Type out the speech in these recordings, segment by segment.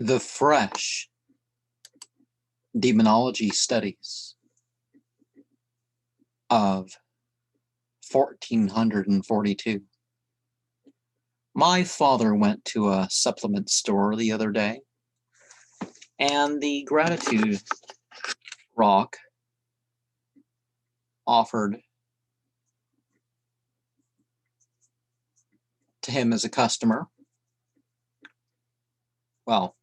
The fresh demonology studies of 1442. My father went to a supplement store the other day, and the gratitude rock offered to him as a customer, well,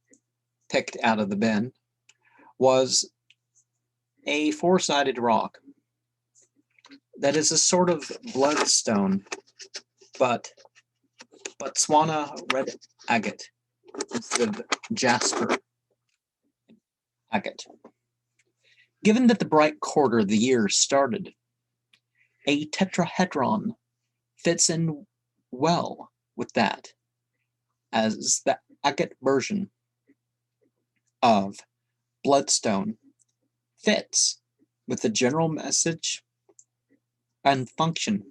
picked out of the bin, was a four-sided rock that is a sort of bloodstone, but Botswana red agate instead of jasper agate. Given that the bright quarter of the year started, a tetrahedron fits in well with that, as the agate version of bloodstone fits with the general message and function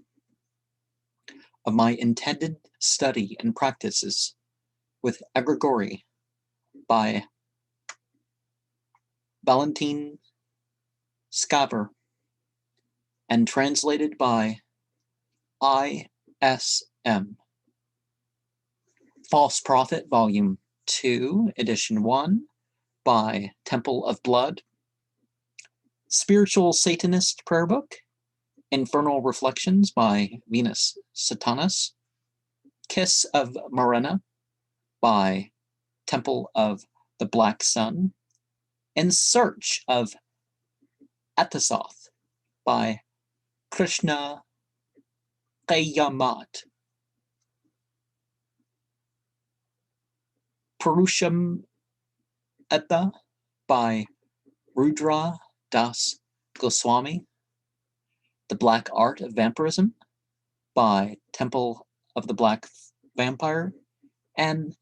of my intended study and practices with Egregori by Valentin, Scavr, and translated by I.S.M. False Prophet, Volume 2, Edition 1, by Temple of Blood. Spiritual Satanist Prayer Book, Infernal Reflections by Venus Satanas. Kiss of Marena by Temple of the Black Sun. In Search of Atazoth by Krishnaqayaamat. Purushamedha by Rudra das Goswami. The Black Art of Vampirism by Temple of the Black Vampire, and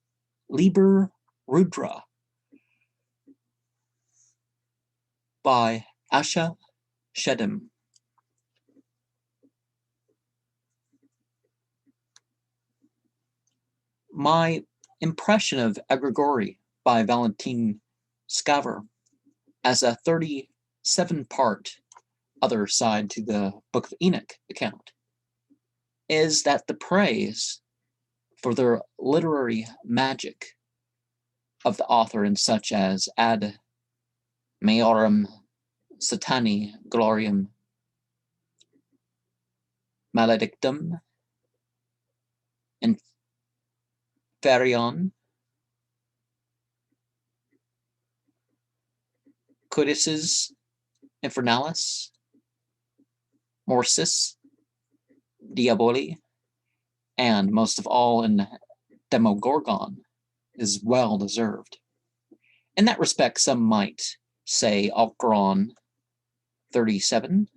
Liber Rudra by Asha, Shedim. My impression of Egregori by Valentin Scavr as a 37-part other side to the Book of Enoch account is that the praise for their literary magic of the author in such as ad maiorem satani gloriam maledictum inferion codices infernalis morsis diaboli, and most of all in Demogorgon, is well deserved. In that respect, some might say Alquran 37,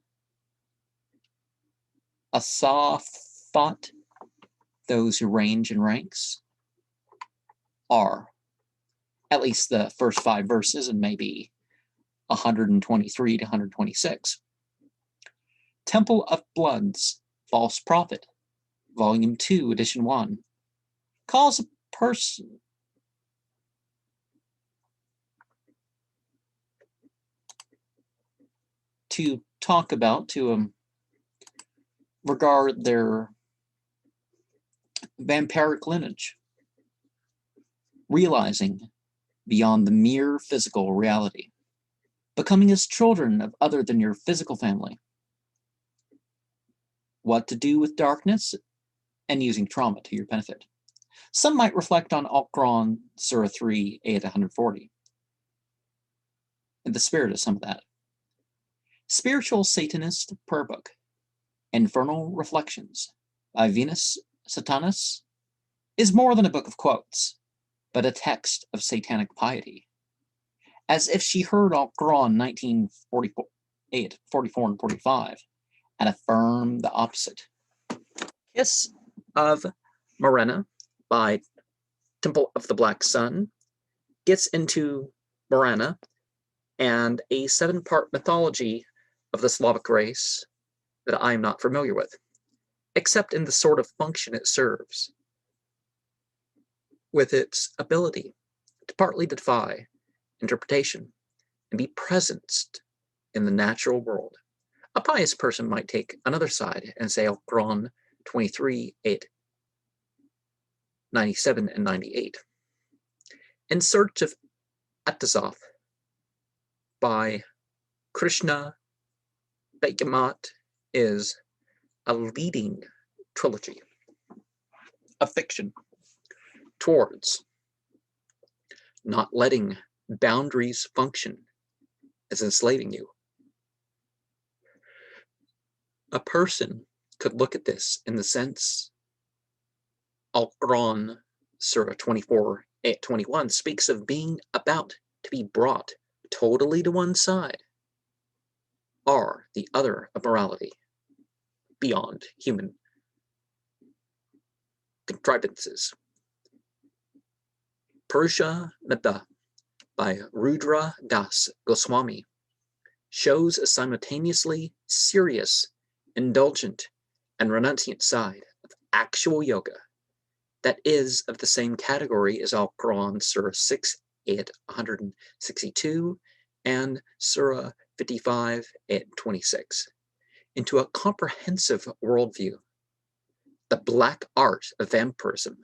Atazoth, those who range in ranks, are at least the first 5 verses and maybe 123 to 126. Temple of Blood's False Prophet, Volume 2, Edition 1, calls a person to talk about, to regard their vampiric lineage, realizing beyond the mere physical reality, becoming as children of other than your physical family, what to do with darkness, and using trauma to your benefit. Some might reflect on Al-Quran, Surah 3, Ayat 140, in the spirit of some of that. Spiritual Satanist Prayer Book, Infernal Reflections by Venus Satanas, is more than a book of quotes, but a text of satanic piety, as if she heard Al-Quran 1948, 44, and 45, and affirmed the opposite. Kiss of Marena by Temple of the Black Sun gets into Marena and a 7-part mythology of the Slavic race that I am not familiar with, except in the sort of function it serves, with its ability to partly defy interpretation and be presenced in the natural world. A pious person might take another side and say Al-Quran 23, 8, 97, and 98. In Search of Atazoth by Krishnaqayaamat is a leading trilogy of fiction towards not letting boundaries function as enslaving you. A person could look at this in the sense Al-Quran Surah 24, 8, 21 speaks of being about to be brought totally to one side, or the other of morality, beyond human contrivances. Purushamedha by Rudra Das Goswami shows a simultaneously serious, indulgent, and renunciant side of actual yoga that is of the same category as Al-Quran Surah 6, 8, 162 and Surah 55, 8, 26 into a comprehensive worldview. The Black Art of Vampirism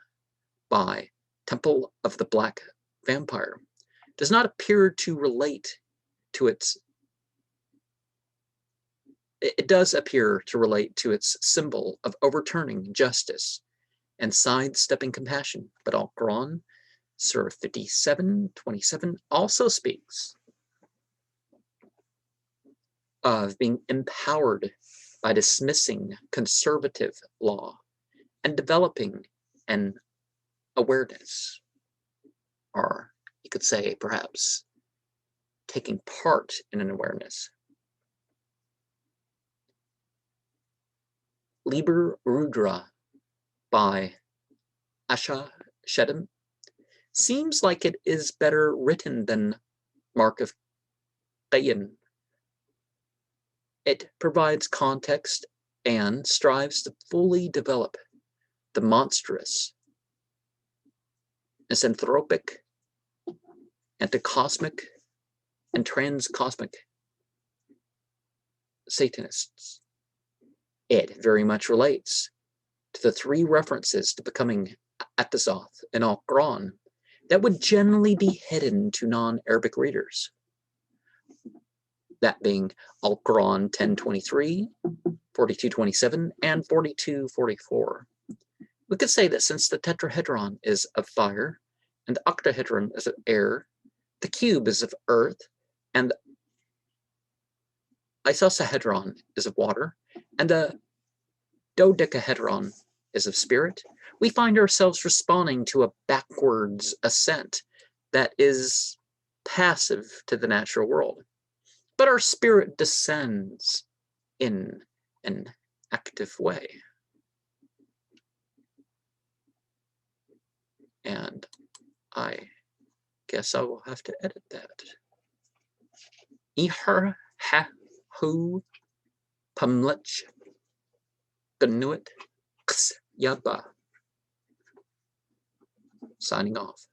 by Tempel of the Black Vampire does not appear to relate to its it does appear to relate to its symbol of overturning justice and sidestepping compassion, but Al-Quran Surah 57, 27 also speaks of being empowered by dismissing conservative law and developing an awareness, or you could say perhaps taking part in an awareness. Liber Rudra by Asha Shedim seems like it is better written than Mark of Qayin. It provides context and strives to fully develop the monstrous, misanthropic, anticosmic, and transcosmic Satanists. It very much relates to the three references to becoming Atazoth in Al-Quran that would generally be hidden to non-Arabic readers. That being Al-Quran 10:23, 42:27, and 42:44. We could say that since the tetrahedron is of fire, and the octahedron is of air, the cube is of earth, and the isosahedron is of water, and the dodecahedron is of spirit, we find ourselves responding to a backwards ascent that is passive to the natural world. But our spirit descends in an active way. And I guess I will have to edit that. Ihar ha hu pamlech ganuit ks yaba. Signing off.